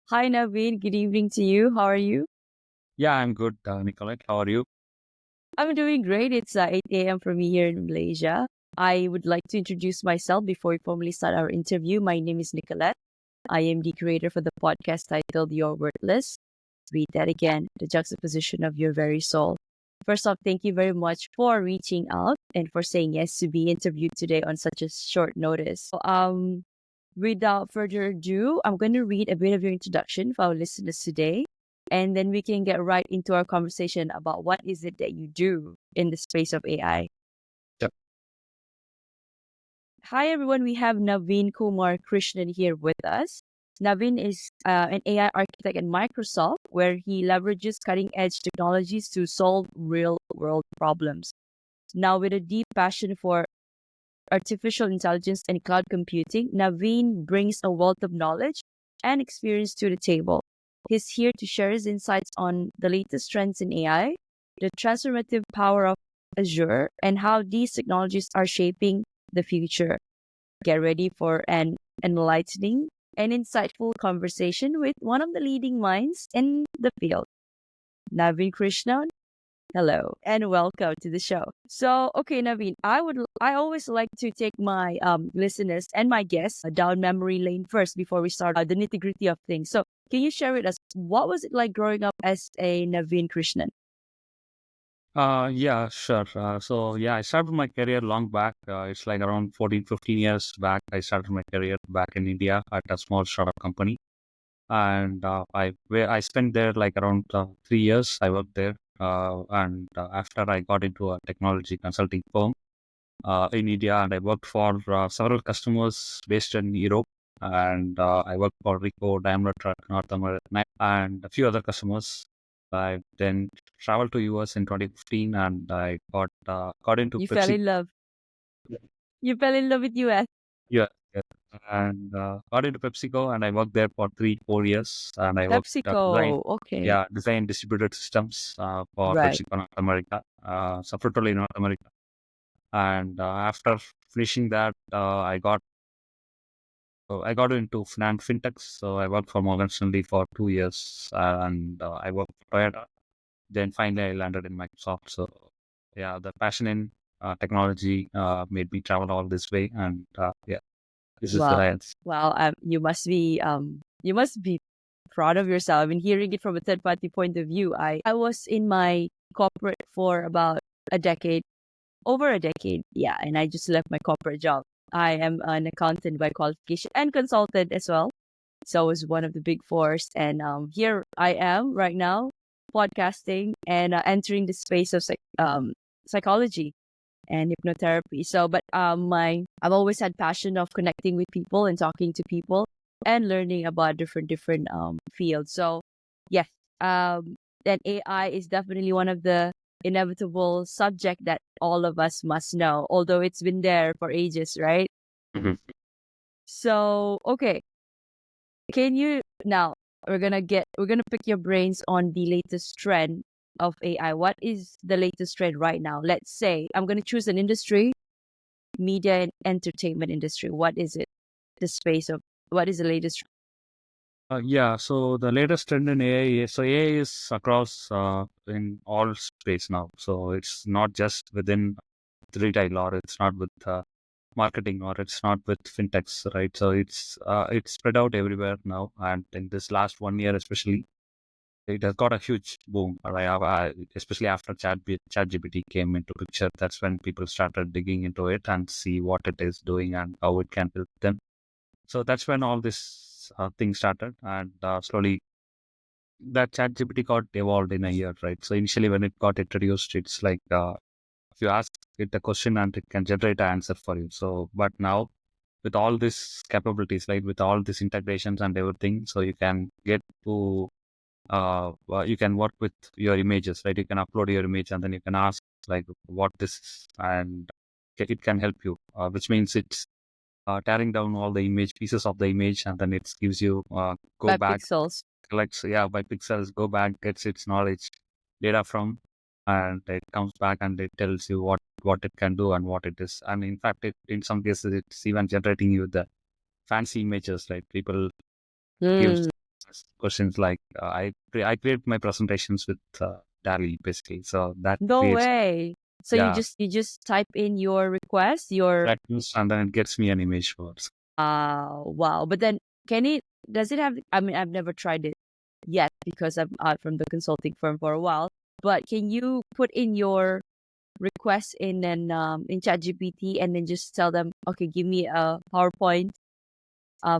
Hi, Naveen. Good evening to you. How are you? Yeah, I'm good, Nicolette. How are you? I'm doing great. It's 8 a.m. for me here in Malaysia. I would like to introduce myself before we formally start our interview. My name is Nicolette. I am the creator for the podcast titled You're Worthless. Read that again, the juxtaposition of your very soul. First off, thank you very much for reaching out and for saying yes to be interviewed today on such a short notice. Without further ado, I'm going to read a bit of your introduction for our listeners today, and then we can get right into our conversation about what is it that you do in the space of AI. Yep. Hi, everyone. We have Naveen Kumar Krishnan here with us. Naveen is an AI architect at Microsoft, where he leverages cutting edge technologies to solve real world problems. Now, with a deep passion for artificial intelligence and cloud computing, Naveen brings a wealth of knowledge and experience to the table. He's here to share his insights on the latest trends in AI, the transformative power of Azure, and how these technologies are shaping the future. Get ready for an enlightening and insightful conversation with one of the leading minds in the field. Naveen Krishnan, hello and welcome to the show. So, okay, Naveen, I always like to take my listeners and my guests down memory lane first before we start the nitty gritty of things. So, can you share with us what was it like growing up as a Naveen Krishnan? Yeah, sure. So I started my career long back. It's like around 14, 15 years back. I started my career back in India at a small startup company. And I spent there like around 3 years. I worked there. And after I got into a technology consulting firm in India, and I worked for several customers based in Europe. And I worked for Rico, Daimler Truck, North America, and a few other customers. I then traveled to US in 2015, and I got into You fell Pepsi. in love. You fell in love with US. Yeah, yeah. And got into PepsiCo, and I worked there for 3, 4 years, and I worked PepsiCo. Okay. design distributed systems for Right. PepsiCo North America, separately North America. And after finishing that, I got into fintechs. So I worked for Morgan Stanley for 2 years, and I worked for Toyota. Then finally, I landed in Microsoft. So yeah, the passion in technology made me travel all this way, and this is the Well, ride. you must be proud of yourself. I mean, hearing it from a third party point of view, I was in my corporate for about a decade, over a decade. Yeah. And I just left my corporate job. I am an accountant by qualification and consultant as well. So I was one of the big fours. And here I am right now, podcasting and entering the space of psychology and hypnotherapy. So, but I've always had passion of connecting with people and talking to people and learning about different fields. So, yes, then AI is definitely one of the inevitable subject that all of us must know, although it's been there for ages, right? Mhm. So, okay, can you now we're gonna pick your brains on the latest trend of AI. What is the latest trend right now? Let's say I'm gonna choose an industry, media and entertainment industry. What is it? The space of what is the latest? Yeah, so the latest trend in AI is AI is across in all space now. So it's not just within retail, or it's not with marketing, or it's not with fintechs, right? So it's spread out everywhere now, and in this last 1 year especially, it has got a huge boom. Right? Especially after ChatGPT came into picture, that's when people started digging into it and see what it is doing and how it can help them. So that's when all this thing started, and slowly that ChatGPT got evolved in a year, right? So initially, when it got introduced, it's like if you ask it a question and it can generate an answer for you. So, but now with all these capabilities, like with all these integrations and everything, so you can get to you can work with your images, right? You can upload your image, and then you can ask like what this is, and it can help you, which means it's tearing down all the image pieces of the image, and then it gives you go By back, pixels. collects, yeah, by pixels, go back, gets its knowledge data from, and it comes back and it tells you what it can do and what it is. And in fact, in some cases, it's even generating you the fancy images, right? People gives Hmm. questions like I create my presentations with Dali basically. So that No creates, way. So yeah, you just type in your request, your correctness, and then it gets me an image first. wow. But then can it does it have I mean I've never tried it yet because I'm out from the consulting firm for a while. But can you put in your request in ChatGPT and then just tell them, okay, give me a PowerPoint,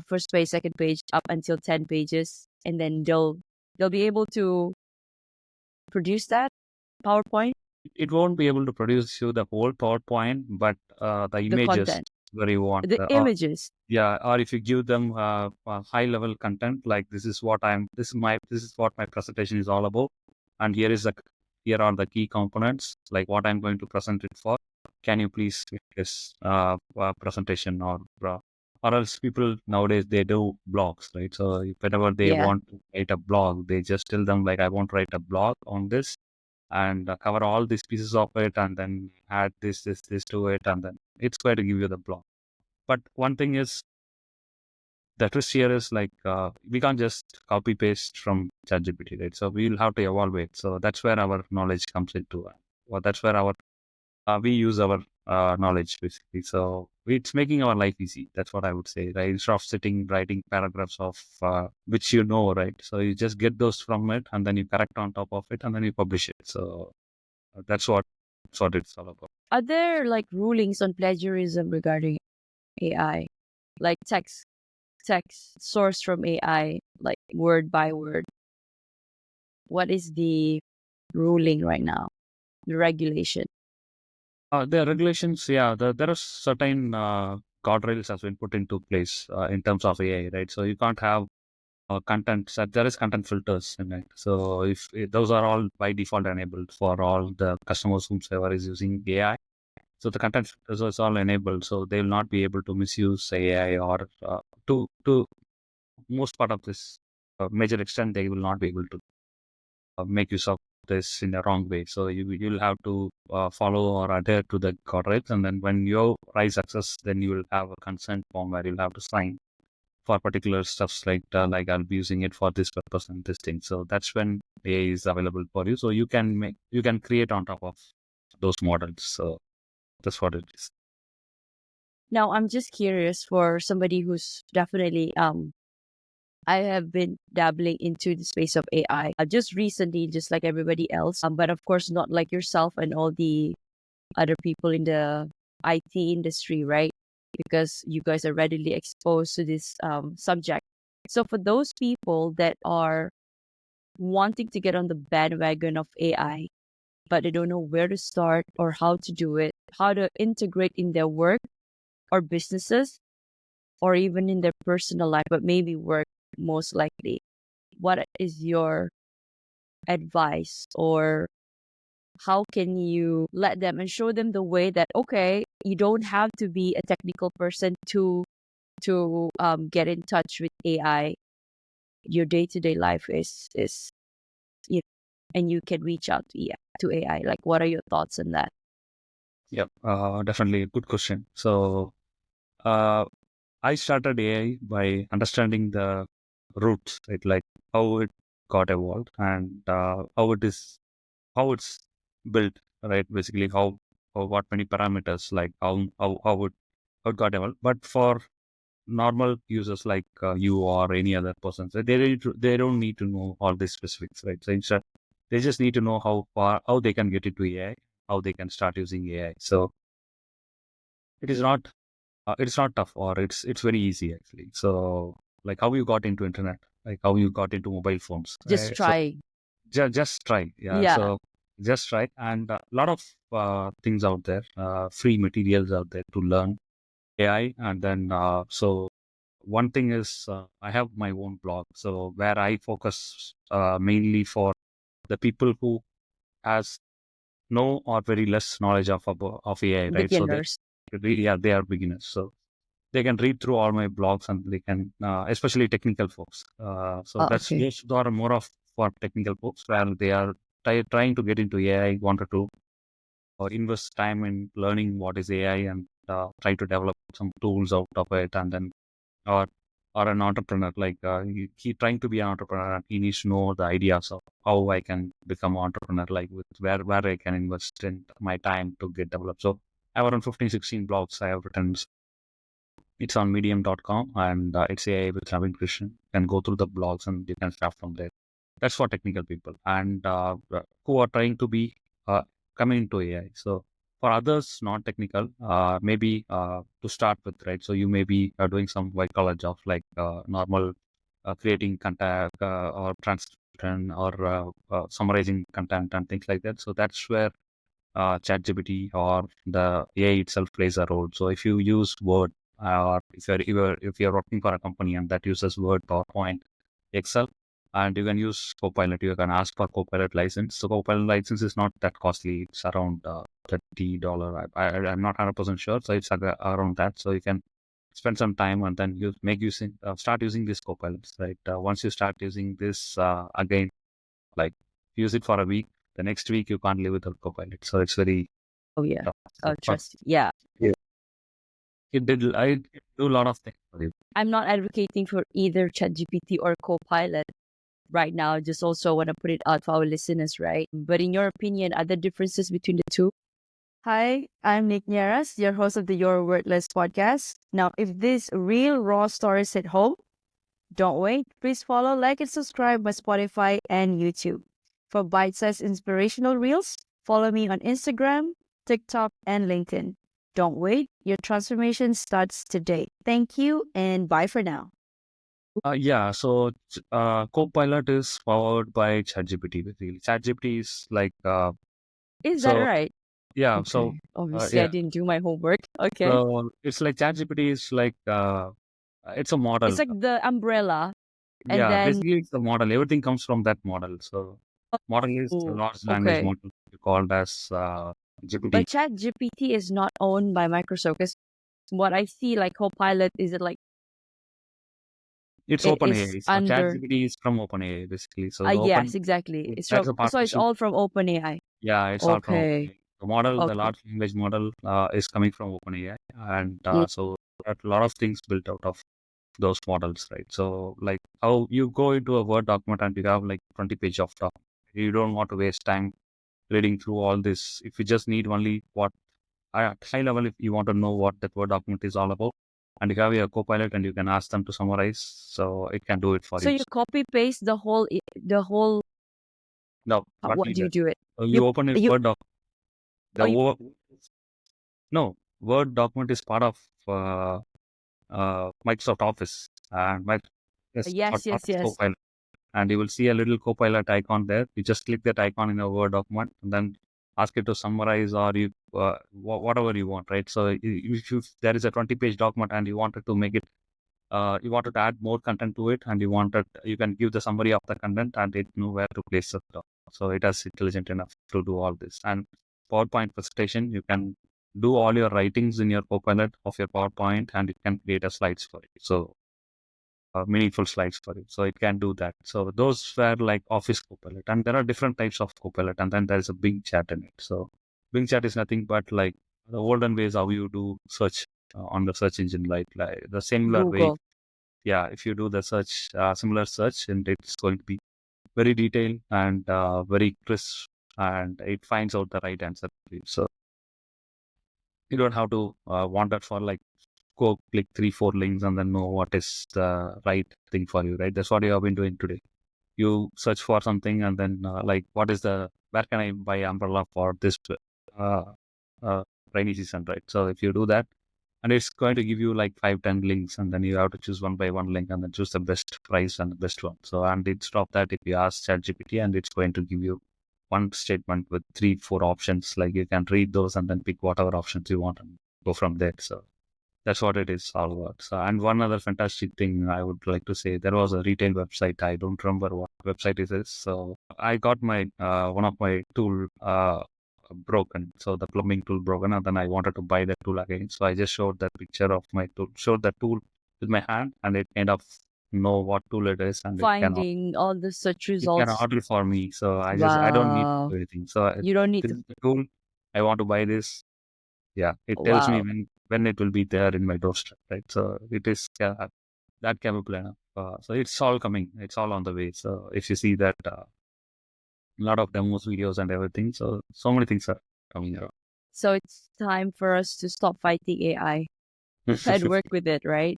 first page, second page, up until 10 pages, and then they'll be able to produce that PowerPoint, It won't be able to produce you the whole PowerPoint, but the the images content, where you want. the images. Yeah, or if you give them high level content, like this is what my presentation is all about, and here are the key components, like what I'm going to present it for. Can you please make this presentation, or else people nowadays they do blogs, right? So if whenever they Yeah. want to write a blog, they just tell them like I want to write a blog on this and cover all these pieces of it, and then add this to it, and then it's going to give you the blog. But one thing is, the twist here is like we can't just copy paste from ChatGPT, right? So we'll have to evaluate. So that's where our knowledge comes into. Well, that's where our we use our knowledge basically. So it's making our life easy. That's what I would say, right? Instead of sitting writing paragraphs of which you know, right? So you just get those from it, and then you correct on top of it, and then you publish it. So that's what it's all about. Are there like rulings on plagiarism regarding AI, like text sourced from AI, like word by word? What is the ruling right now? The regulation. The regulations, yeah, there are certain guardrails has been put into place in terms of AI, right? So you can't have content. So there is content filters in it. So if those are all by default enabled for all the customers whomsoever is using AI. So the content filters is all enabled, so they will not be able to misuse AI or to most part of this major extent they will not be able to make use of this in a wrong way. So you'll have to follow or adhere to the guardrails, and then when you rise success, then you will have a consent form where you'll have to sign for particular stuffs like I'll be using it for this purpose and this thing. So that's when AI is available for you. So you can create on top of those models. So that's what it is. Now, I'm just curious for somebody who's definitely I have been dabbling into the space of AI just recently, just like everybody else. But of course, not like yourself and all the other people in the IT industry, right? Because you guys are readily exposed to this subject. So, for those people that are wanting to get on the bandwagon of AI, but they don't know where to start or how to do it, how to integrate in their work or businesses, or even in their personal life, but maybe work most likely. What is your advice, or how can you let them and show them the way that okay, you don't have to be a technical person to get in touch with AI. Your day to day life is you and you can reach out to AI. Like, what are your thoughts on that? Yep, definitely a good question. So uh, I started AI by understanding the roots, right? Like how it got evolved and how it's built, right? Basically, how what many parameters, like how it got evolved. But for normal users like you or any other person, so they don't need to know all these specifics, right? So instead, they just need to know how they can get into AI, how they can start using AI. So it is not it's not tough, or it's very easy actually. So like how you got into internet, like how you got into mobile phones, Just so try. just try, yeah. Yeah. So just try, and a lot of things out there, free materials out there to learn AI. And then so one thing is I have my own blog, so where I focus mainly for the people who has no or very less knowledge of AI, right? So Beginners. yeah, they are beginners, so they can read through all my blogs, and they can especially technical folks, so Oh, that's okay. those are more of for technical folks where they are trying to get into AI, wanted to or invest time in learning what is AI, and try to develop some tools out of it, and then or or an entrepreneur, like he trying to be an entrepreneur, and he needs to know the ideas of how I can become an entrepreneur, like with where I can invest in my time to get developed. So I have around 15, 16 blogs I have written. It's on medium.com, and it's AI with Naveen Krishnan. You can go through the blogs and you can start from there. That's for technical people and who are trying to be uh, coming into AI. So for others, not technical, maybe to start with, right? So you may be doing some white collar jobs like normal creating content or transcription or summarizing content and things like that. So that's where ChatGPT or the AI itself plays a role. So if you use Word, or if you're working for a company and that uses Word, PowerPoint, Excel, and you can use Copilot, you can ask for Copilot license. So Copilot license is not that costly. It's around $30. I'm not 100% sure. So it's around that. So you can spend some time and then you start using this Copilots, right? Once you start using this again, like use it for a week. The next week you can't live without Copilot. So it's very Oh yeah. tough. Oh, So, but trust. Yeah. I do a lot of things for you. I'm not advocating for either ChatGPT or Copilot right now. Just also want to put it out for our listeners, right? But in your opinion, are there differences between the two? Hi, I'm Nierras, your host of the Your Wordless podcast. Now, if this real raw stories hit home, don't wait. Please follow, like, and subscribe my Spotify and YouTube. For bite-sized inspirational reels, follow me on Instagram, TikTok, and LinkedIn. Don't wait. Your transformation starts today. Thank you and bye for now. Yeah, so Copilot is powered by ChatGPT. Basically, ChatGPT is like Is that so right? yeah, so Okay. Obviously, I yeah, didn't do my homework. Okay. so it's like ChatGPT is like it's a It's model. like the umbrella. And Yeah, then, basically it's a model. Everything comes from that model. So model is a oh, large language okay. model called as GPT. But ChatGPT is not owned by Microsoft. Because what I see, like Copilot, is it like It's it is OpenAI. So under. ChatGPT is from OpenAI basically. So the Yes, exactly. It's from. that's a So it's partnership. all from OpenAI. Yeah, it's all from Okay. OpenAI. The model, the Okay. large language model, is coming from OpenAI, and Mm. so there are a lot of things built out of those models, right? So like how you go into a Word document and you have like 20 pages of document. You don't want to waste time reading through all this. If you just need only what at high level, if you want to know what that Word document is all about, and you have your Copilot and you can ask them to summarize, so it can do it for So you. you copy paste the whole. No, not What do you needed. do it? So You you open a you Word doc. oh The you no Word document is part of Microsoft Office and Microsoft yes, yes, Office yes. Copilot, and you will see a little Copilot icon there. You just click that icon in a Word document and then ask it to summarize or you whatever you want, right? So if there is a 20-page document and you wanted to make it you wanted to add more content to it and you can give the summary of the content and it know where to place it. So it is intelligent enough to do all this. And PowerPoint presentation, you can do all your writings in your Copilot of your PowerPoint and it can create a slides for you. So meaningful slides for you. So it can do that. So those were like Office Copilot, and there are different types of Copilot, and then there is a Bing Chat in it. So Bing Chat is nothing but like the olden ways how you do search on the search engine, like the similar way. Google. Yeah, if you do the search, similar search, and it's going to be very detailed and very crisp, and it finds out the right answer for you. So you don't have to wander for like go click 3, 4 links and then know what is the right thing for you, right? That's what you have been doing today. You search for something and then like where can I buy umbrella for this uh, uh, rainy season, right? So if you do that, and it's going to give you like 5, 10 links, and then you have to choose one by one link and then choose the best price and the best one. So and instead of that, if you ask ChatGPT, and it's going to give you one statement with 3, 4 options, like you can read those and then pick whatever options you want and go from there. So that's what it is all about. So, and one other fantastic thing I would like to say, there was a retail website. I don't remember what website it is. So I got my one of my tool broken. So the plumbing tool broken, and then I wanted to buy that tool again. So I just showed that picture of my tool, showed the tool with my hand, and it kind of know what tool it is, and Finding all the search it can results. order for me. So I don't need to Wow. do anything. So You don't need this to. is the tool. I want to buy this. Yeah, it tells me Wow. when it will be there in my doorstep, right? So it is, yeah, that capable enough. So it's all coming. It's all on the way. So if you see that a lot of demos, videos, and everything, so many things are coming around. So it's time for us to stop fighting AI and work with it, right?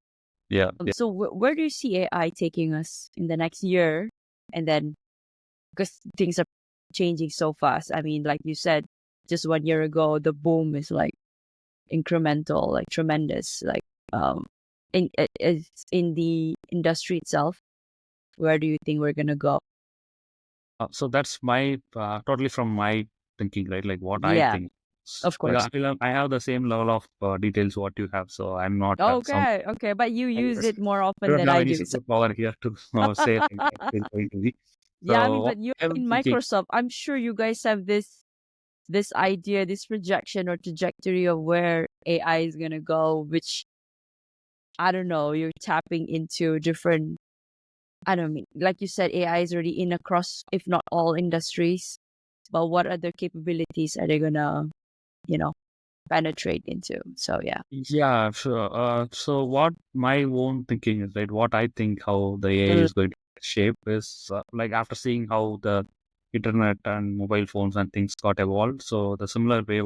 Yeah, yeah. So where do you see AI taking us in the next year? And then, because things are changing so fast. I mean, like you said, just 1 year ago, the boom is like incremental, like tremendous. Like it's in the industry itself. Where do you think we're gonna go? So that's my totally from my thinking, right? Like what I Yeah, think. of Like course. I have the same level of details what you have, so I'm not some. Okay, okay, but you I use just- it more I often don't than have I any do. So, superpower here to say like that is going to be. yeah, I So mean, what but you're I'm in thinking, Microsoft. I'm sure you guys have this idea, this projection or trajectory of where AI is gonna go, which I don't know. You're tapping into different. I don't mean, like you said, AI is already in across, if not all industries. But what other capabilities are they gonna, you know, penetrate into? So yeah. yeah, sure. So what my own thinking is, right? What I think how the AI Mm. is going to shape is like after seeing how the internet and mobile phones and things got evolved. So the similar way,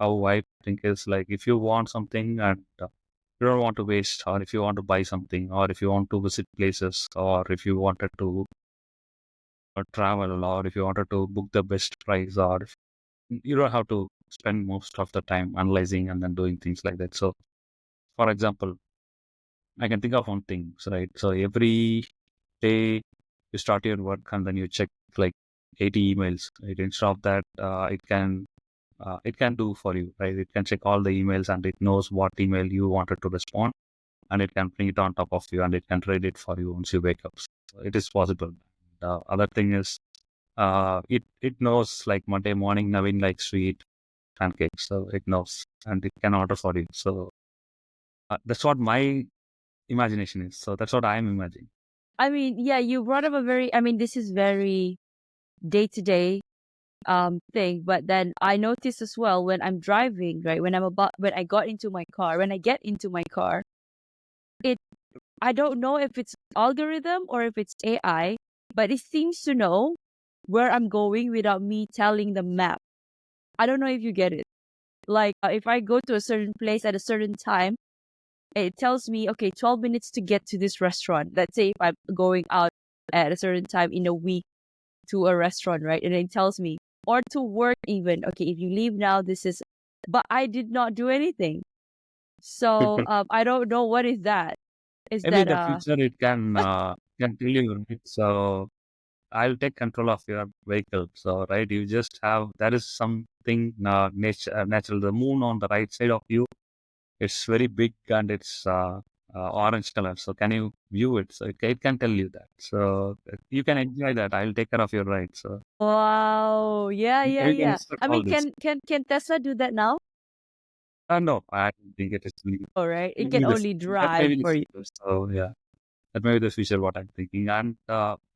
how I think is like if you want something and you don't want to waste, or if you want to buy something, or if you want to visit places, or if you wanted to travel, or if you wanted to book the best price, or you don't have to spend most of the time analyzing and then doing things like that. So, for example, I can think of one thing, so, right? So every day you start your work and then you check like 80 emails. Right? Instead of that, it can do for you, right? It can check all the emails and it knows what email you wanted to respond, and it can bring it on top of you and it can read it for you once you wake up. So it is possible. The other thing is, it knows like Monday morning Naveen likes to eat pancakes, so it knows and it can order for you. So that's what my imagination is. So that's what I'm imagining. I mean, yeah, you brought up a very. I mean, this is very day to day thing. But then I notice as well when I'm driving, right? When I got into my car, when I get into my car, it I don't know if it's algorithm or if it's AI, but it seems to know where I'm going without me telling the map. I don't know if you get it. Like if I go to a certain place at a certain time, it tells me, okay, 12 minutes to get to this restaurant. Let's say if I'm going out at a certain time in a week to a restaurant, right? And it tells me, or to work even, okay, if you leave now, this is, but I did not do anything. So I don't know what is that. Is Maybe in that the future it can tell you, right? So I'll take control of your vehicle. So right, you just have there is something natural. The moon on the right side of you, it's very big and it's orange color. So can you view it? So it can tell you that. So you can enjoy that. I'll take care of your ride. So wow? Yeah, yeah, we can yeah. instruct I all mean, this. can Tesla do that now? No, I don't think it is legal. All right, it can Maybe only that may drive be the for you. future. So yeah, that may be the future. What I'm thinking, and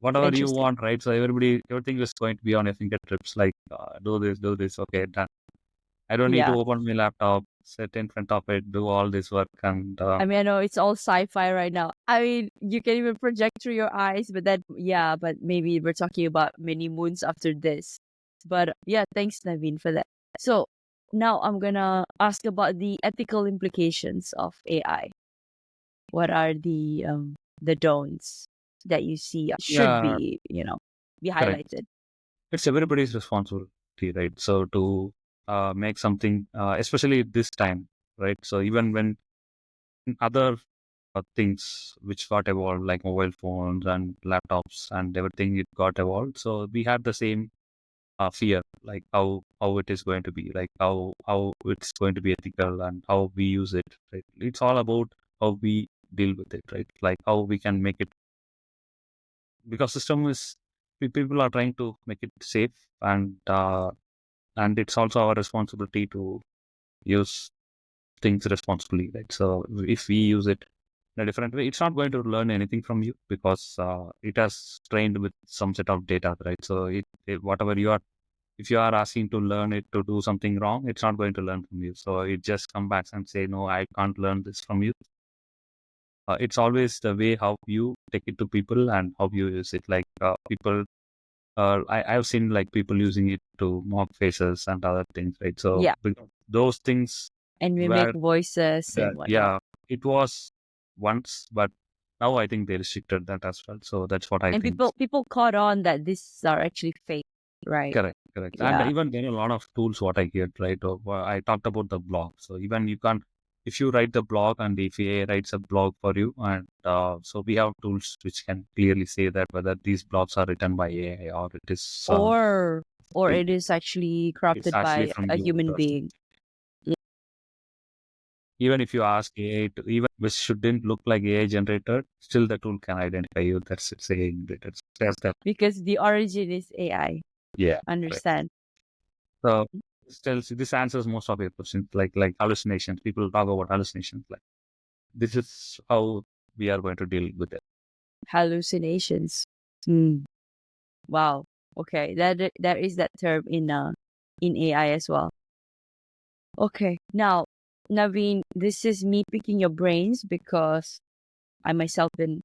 whatever you Interesting. want, right? So everything is going to be on your fingertips. Like do this. Okay, done. I don't need Yeah. to open my laptop, sit in front of it, do all this work, and I mean, I know it's all sci-fi right now. I mean, you can even project through your eyes, but then, yeah, but maybe we're talking about many moons after this. But yeah, thanks, Naveen, for that. So now I'm gonna ask about the ethical implications of AI. What are the don'ts that you see should yeah, be correct. highlighted? It's everybody's responsibility, right? So to make something, especially this time, right? So even when other things which got evolved, like mobile phones and laptops and everything, it got evolved. So we had the same fear, like how it is going to be, like how it's going to be ethical and how we use it. Right? It's all about how we deal with it, right? Like how we can make it because system is people are trying to make it safe and it's also our responsibility to use things responsibly, right? So if we use it in a different way, it's not going to learn anything from you because it has trained with some set of data, right? So whatever you are, if you are asking to learn it to do something wrong, it's not going to learn from you. So it just come back and say, no, I can't learn this from you. it's always the way how you take it to people and how you use it. Like people, I've seen like people using it to mock faces and other things, right? So Yeah. those things And we make were, voices and whatnot. yeah, it was once, but now I think they restricted that as well. So that's what I And think. people caught on that these are actually fake, right? Correct, correct. And Yeah. even there are a lot of tools what I get, right? I talked about the blog. So even you can, if you write the blog and if AI writes a blog for you, and so we have tools which can clearly say that whether these blogs are written by AI or it is, Or it- it is actually it's crafted actually by from a you. human being. Even if you ask AI to, even which shouldn't look like AI generated, still the tool can identify you. That's it's AI generated. So that's the, Because the origin is AI. yeah, correct. Understand? So this answers most of your questions, like hallucinations. People talk about hallucinations. Like this is how we are going to deal with it. Hallucinations. Hmm. Wow. Okay. That is that term in AI as well. Okay. Now, Naveen, this is me picking your brains because I myself been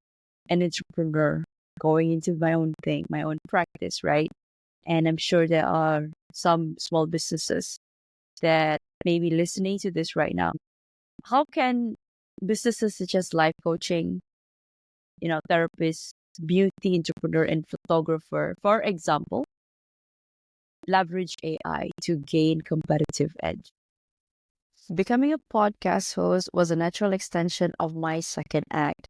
an entrepreneur going into my own thing, my own practice, right? And I'm sure there are some small businesses that may be listening to this right now. How can businesses such as life coaching, therapist, beauty entrepreneur, and photographer, for example, leverage AI to gain competitive edge? Becoming a podcast host was a natural extension of my second act.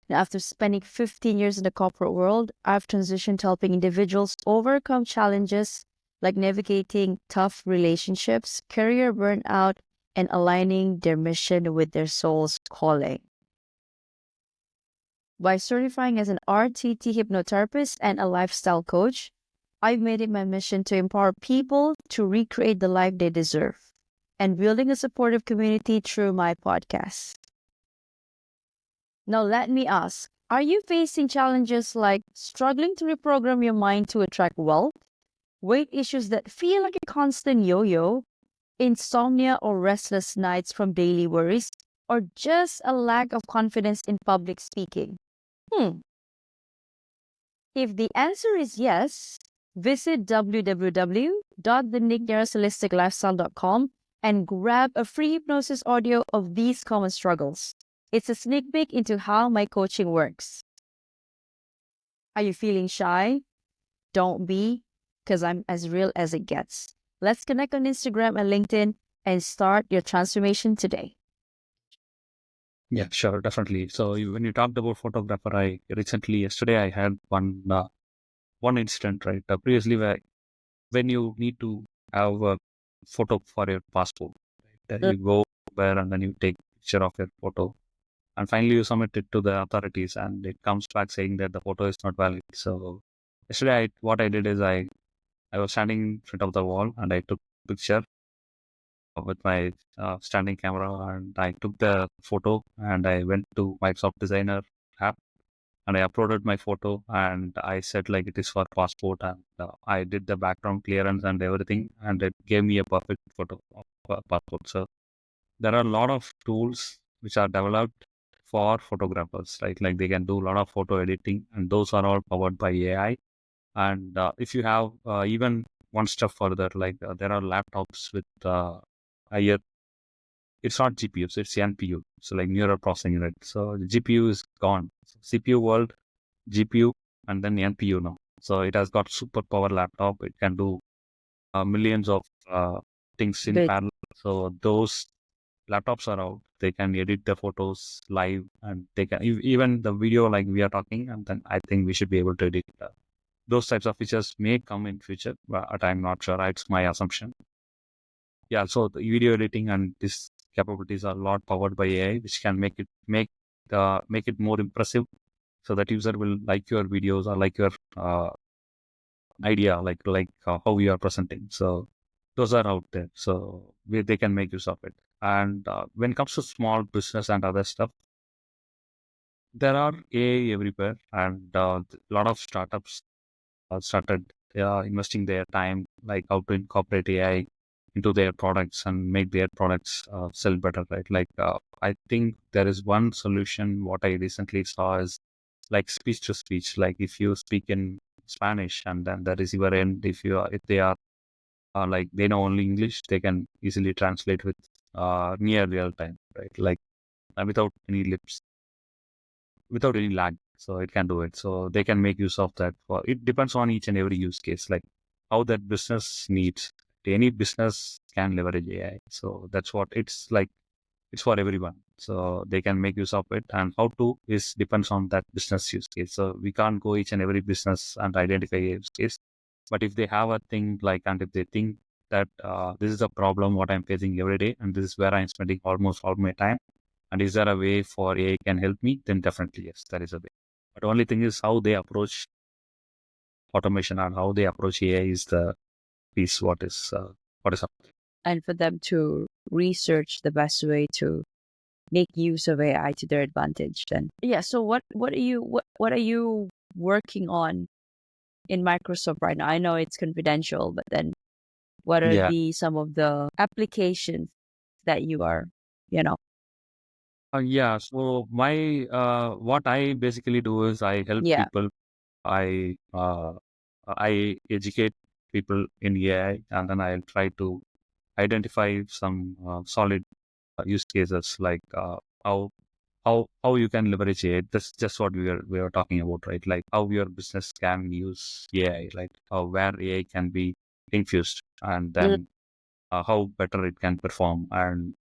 And after spending 15 years in the corporate world, I've transitioned to helping individuals overcome challenges like navigating tough relationships, career burnout, and aligning their mission with their soul's calling. By certifying as an RTT hypnotherapist and a lifestyle coach, I've made it my mission to empower people to recreate the life they deserve and building a supportive community through my podcast. Now, let me ask, are you facing challenges like struggling to reprogram your mind to attract wealth, weight issues that feel like a constant yo yo, insomnia or restless nights from daily worries, or just a lack of confidence in public speaking? If the answer is yes, visit www.thenierrasholisticlifestyle.com and grab a free hypnosis audio of these common struggles. It's a sneak peek into how my coaching works. Are you feeling shy? Don't be, because I'm as real as it gets. Let's connect on Instagram and LinkedIn and start your transformation today. Yeah, sure, definitely. So when you talked about photographer, I recently yesterday I had one incident, right? Previously, where when you need to have a photo for your passport, right? You go there and then you take picture of your photo, and finally you submit it to the authorities, and it comes back saying that the photo is not valid. So yesterday, what I did is I was standing in front of the wall and I took picture with my standing camera, and I took the photo and I went to Microsoft Designer app and I uploaded my photo and I said like it is for passport, and I did the background clearance and everything, and it gave me a perfect photo of passport. So there are a lot of tools which are developed for photographers, right? Like they can do a lot of photo editing, and those are all powered by AI. And if you have even one step further, like there are laptops with higher, it's not GPUs, it's NPU. So like neural processing unit. So the GPU is gone. CPU world, GPU, and then NPU now. So it has got super power laptop. It can do millions of things in Good. parallel. So those laptops are out. They can edit the photos live, and they can even the video like we are talking. And then I think we should be able to edit. Those types of features may come in future, but I'm not sure. It's my assumption. Yeah. So the video editing and these capabilities are a lot powered by AI, which can make it more impressive, so that user will like your videos or like your idea, like how you are presenting. So those are out there. So they can make use of it. And when it comes to small business and other stuff, there are AI everywhere, and a lot of startups started investing their time, like how to incorporate AI into their products and make their products sell better, right? Like I think there is one solution. What I recently saw is like speech to speech. Like if you speak in Spanish and then the receiver end, if they are like they know only English, they can easily translate with near real time, right? Like without any lips, without any lag. So it can do it. So they can make use of that. For it depends on each and every use case, like how that business needs. Any business can leverage AI. So that's what it's like. It's for everyone. So they can make use of it. And how to is depends on that business use case. So we can't go each and every business and identify a use case. But if they have a thing like, and if they think that this is a problem what I'm facing every day, and this is where I'm spending almost all my time, and is there a way for AI can help me? Then definitely yes, there is a way. But only thing is how they approach automation and how they approach AI is the piece what is up. And for them to research the best way to make use of AI to their advantage then. Yeah, so what are you working on in Microsoft right now? I know it's confidential, but then what are Yeah. the some of the applications that you are, you know? Yeah. So my what I basically do is I help Yeah, people. I educate people in AI, and then I'll try to identify some solid use cases like how you can leverage AI. That's just what we were talking about, right? Like how your business can use AI, like where AI can be infused, and Mm. then how better it can perform, and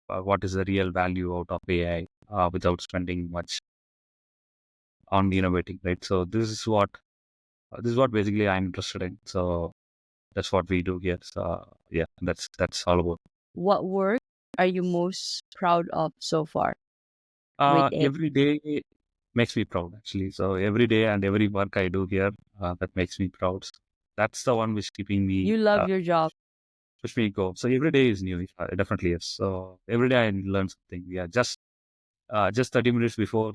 what is the real value out of AI without spending much on innovating, right? So this is what basically I'm interested in. So that's what we do here. So yeah, that's all about. What work are you most proud of so far with AI? Every day makes me proud actually. So every day and every work I do here, that makes me proud. So that's the one which keeping me You love your job. push me go. So every day is new. Definitely yes. So every day I learn something. Yeah, just 30 minutes before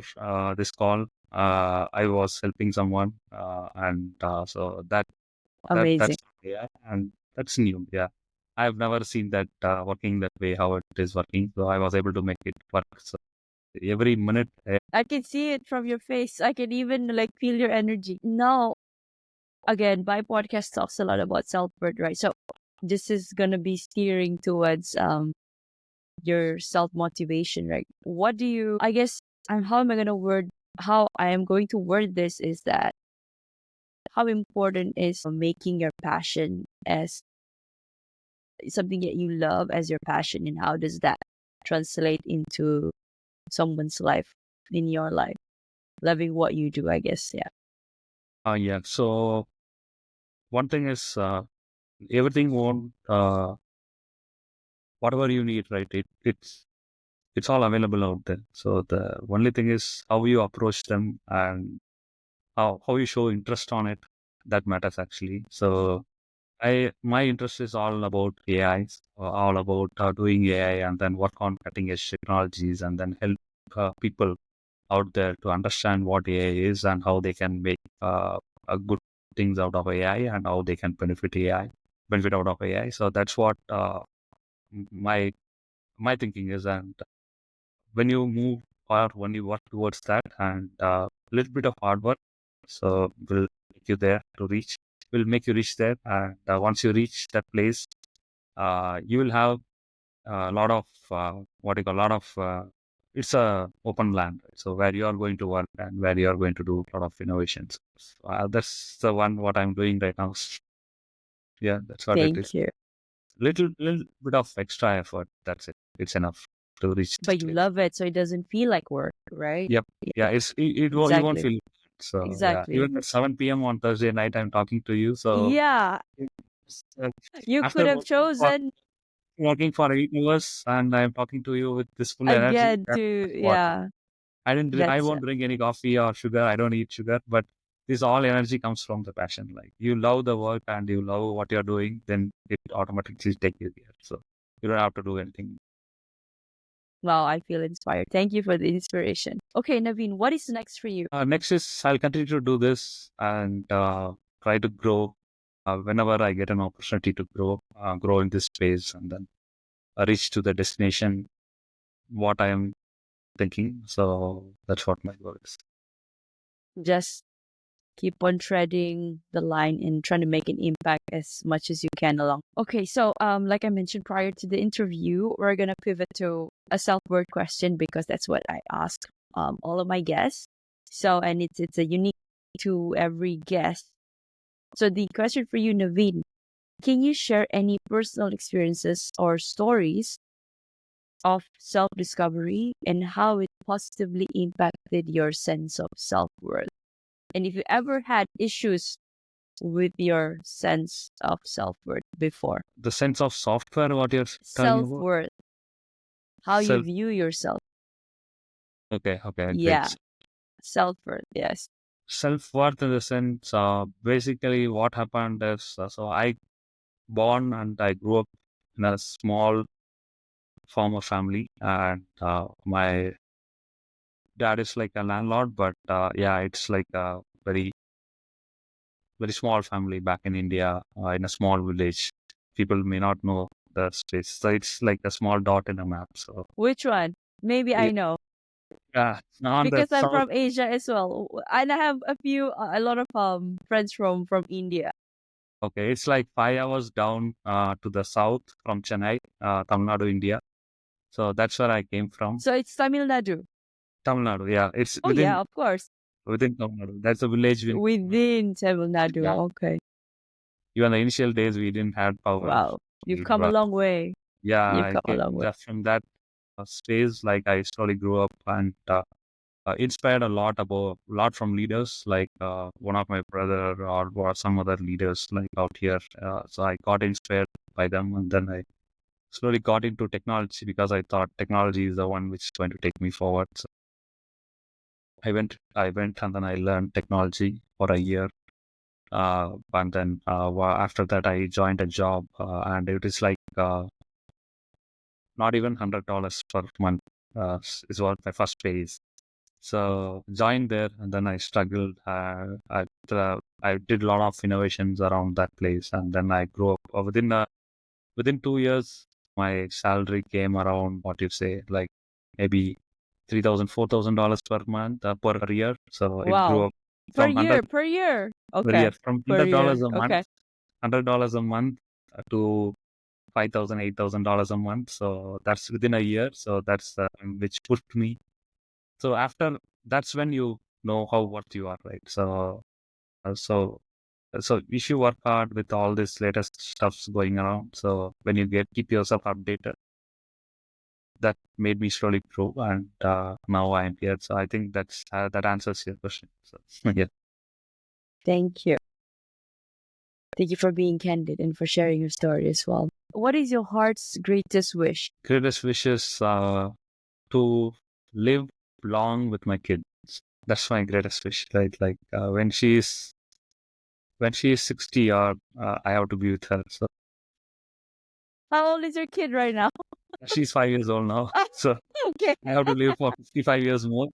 this call, I was helping someone, and so Amazing. that's yeah, and that's new. Yeah, I've never seen that working that way. How it is working, so I was able to make it work. So every minute, I can see it from your face. I can even like feel your energy. No, again, my podcast talks a lot about self-worth, right? So this is gonna be steering towards your self-motivation, right? What do you I guess how am I gonna word how I am going to word this is that how important is making your passion as something that you love as your passion, and how does that translate into someone's life, in your life, loving what you do, I guess. Yeah. yeah. So one thing is everything won't whatever you need, right? It's all available out there. So the only thing is how you approach them and how you show interest on it. That matters actually. So my interest is all about AI, all about doing AI, and then work on cutting edge technologies, and then help people out there to understand what AI is and how they can make good things out of AI and how they can benefit out of AI. So that's what my my thinking is, and when you move or when you work towards that, and a little bit of hard work, so will make you there to reach, will make you reach there, and once you reach that place, you will have a lot of what you call a lot of it's a open land, right? So where you are going to work and where you are going to do a lot of innovations. So, that's the one what I'm doing right now. Yeah, that's what it is. Thank you. Little bit of extra effort. That's it. It's enough to reach this But you place. love it, so it doesn't feel like work, right? Yep. Yeah, Yeah. You won't exactly. feel it. So yeah, Exactly. even at 7 p.m. on Thursday night, I'm talking to you. So Yeah, uh, you could after have chosen working for 8 hours, and I'm talking to you with this full energy. again That's to, what yeah, I that's won't drink any coffee or sugar. I don't eat sugar, but this all energy comes from the passion. Like you love the work and you love what you're doing, then it automatically takes you there. So you don't have to do anything. wow, I feel inspired. Thank you for the inspiration. Okay, Naveen, what is next for you? Next is I'll continue to do this and try to grow. whenever I get an opportunity to grow in this space and then reach to the destination, what I am thinking. So that's what my goal is. Just keep on treading the line and trying to make an impact as much as you can along. Okay, so like I mentioned prior to the interview, we're gonna pivot to a self-worth question because that's what I ask all of my guests. So and it's a unique to every guest. So the question for you, Naveen, can you share any personal experiences or stories of self-discovery and how it positively impacted your sense of self-worth? And if you ever had issues with your sense of self-worth before. The sense of software, what you're telling about? Self-worth, how you Self. view yourself. Okay, Yeah, great. self-worth, yes. Self-worth in the sense, basically what happened is, so I born and I grew up in a small farmer family, and my dad is like a landlord, but yeah, it's like a very small family back in India, in a small village. People may not know the space, so it's like a small dot in a map. So Which one? Maybe I know yeah, on the because I'm south. from Asia as well, and I have a lot of friends from India. Okay, it's like 5 hours down to the south from Chennai, Tamil Nadu, India. So that's where I came from. So it's Tamil Nadu. Tamil Nadu, yeah, it's Oh yeah, of course. within Tamil Nadu. That's a village. Within Tamil Nadu. Yeah, Okay. even the initial days we didn't have power. Wow. You've We come a were- long way. yeah, You've come a long way. from that space. Like I slowly grew up and inspired a lot from leaders like one of my brother or some other leaders like out here. So I got inspired by them, and then I slowly got into technology because I thought technology is the one which is going to take me forward. So I went and then I learned technology for a year. And then after that, I joined a job, and it is like not even $100 per month is what my first pay is. So joined there, and then I struggled. I did a lot of innovations around that place, and then I grew up. Within 2 years, my salary came around what you say, like maybe $3,000, $4,000 per month, per year. So it grew Wow. up from Per year. per Okay. year, from Per hundred year. dollars a month, Okay. $100 a month to 5,000, $8,000 a month. So that's within a year. So that's which pushed me. So after that's when you know how what you are, right? Uh, so so if you work hard with all this latest stuffs going around, so when you keep yourself updated, that made me slowly grow, and now I am here. So I think that answers your question. So yeah, Thank you. Thank you for being candid and for sharing your story as well. What is your heart's greatest wish? greatest wishes to live long with my kids. That's my greatest wish, right? Like when she is 60, or I have to be with her. So How old is your kid right now? she's 5 years old now, Ah, so okay. I have to live for 55 years more.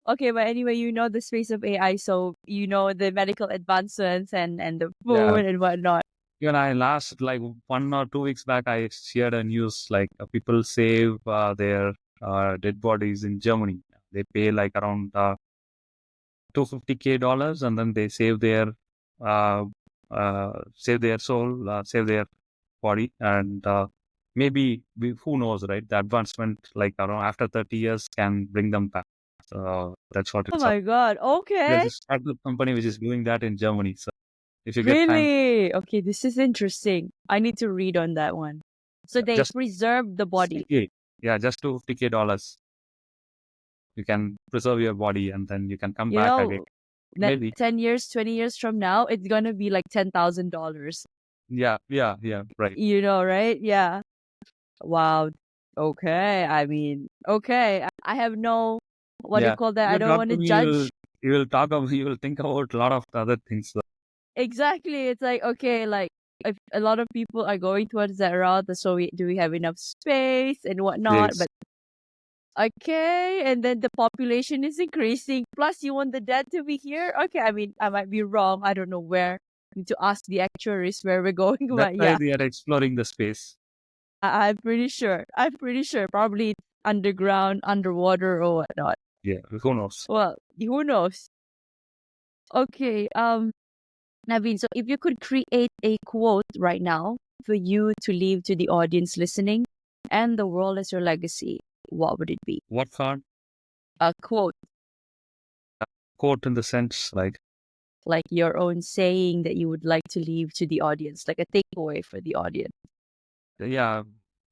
Okay, but anyway, you know the space of AI, so you know the medical advancements and the Yeah. food and whatnot. Even I last like 1 or 2 weeks back, I shared a news like people save their dead bodies in Germany. They pay like around $250K, and then they uh, save their soul, save their body, and who knows, right? The advancement like around after 30 years can bring them back. So that's what Oh it's up. my God. There's Okay. a startup company which is doing that in Germany. So if you get time, Really? Okay, this is interesting. I need to read on that one. So they just preserve the body. 50K. Yeah, just $250. You can preserve your body, and then you can come You back again. know, that Maybe. 10 years, 20 years from now, it's gonna be like $10,000. Yeah, right. You know, right? Yeah. Wow. Okay. I mean, okay. I have no, what do you Yeah. call that? I You don't talk want to to me, judge. you will think about a lot of other things. So, Exactly. It's like, okay, like if a lot of people are going towards that route, so do we have enough space and whatnot? yes. But okay, and then the population is increasing. Plus, you want the dead to be here? Okay, I mean, I might be wrong. I don't know where. Need to ask the actuaries where we're going. That's But why yeah, they are exploring the space. I'm pretty sure. I'm pretty sure. Probably underground, underwater, or whatnot. Yeah, who knows? Well, who knows? Okay. Naveen, so if you could create a quote right now for you to leave to the audience listening and the world as your legacy, what would it be? What hard A quote, quote in the sense like your own saying that you would like to leave to the audience, like a takeaway for the audience. yeah,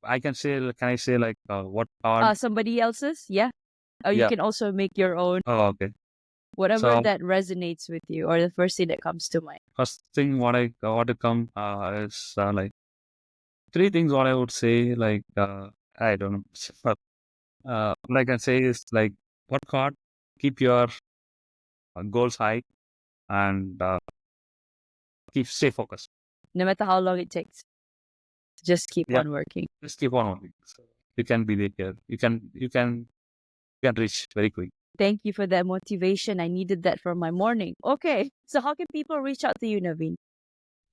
I can say, can I say what hard? Somebody else's? Yeah. Or you Yeah. can also make your own, Oh, okay. whatever So that resonates with you or the first thing that comes to mind. first thing what to come is three things. What I would say, I don't know, but like I say is work hard, keep your goals high, and keep stay focused. No matter how long it takes, just keep Yeah, on working. just keep on working. So you can be there. You can reach very quick. Thank you for that motivation. I needed that for my morning. Okay. So how can people reach out to you, Naveen?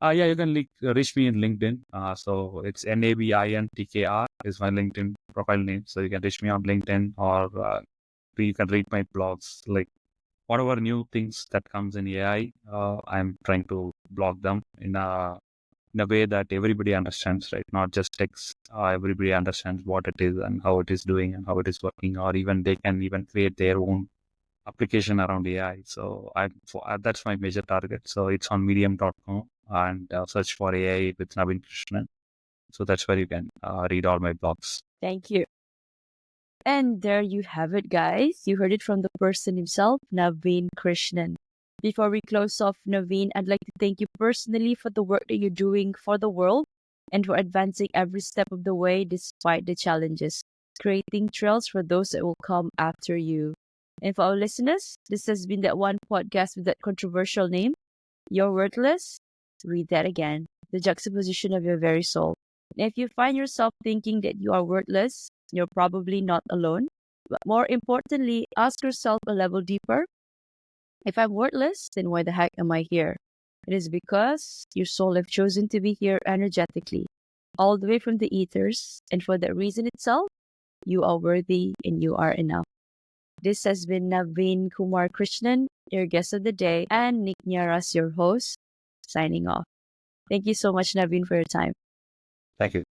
Yeah, you can reach me in LinkedIn. So it's NAVINTKR is my LinkedIn profile name. So you can reach me on LinkedIn, or you can read my blogs. Like whatever new things that comes in AI, I'm trying to blog them in a way that everybody understands, right? Not just text. Everybody understands what it is and how it is doing and how it is working, or even they can even create their own application around AI. So that's my major target. So it's on medium.com and search for AI with Naveen Krishnan. So that's where you can read all my blogs. Thank you. And there you have it, guys. You heard it from the person himself, Naveen Krishnan. Before we close off, Naveen, I'd like to thank you personally for the work that you're doing for the world and for advancing every step of the way despite the challenges, creating trails for those that will come after you. And for our listeners, this has been that one podcast with that controversial name, You're Worthless. Read that again. The juxtaposition of your very soul. And if you find yourself thinking that you are worthless, you're probably not alone. But more importantly, ask yourself a level deeper. If I'm worthless, then why the heck am I here? It is because your soul have chosen to be here energetically, all the way from the ethers, and for that reason itself, you are worthy and you are enough. This has been Naveen Kumar Krishnan, your guest of the day, and Nick Nierras, your host, signing off. Thank you so much, Naveen, for your time. Thank you.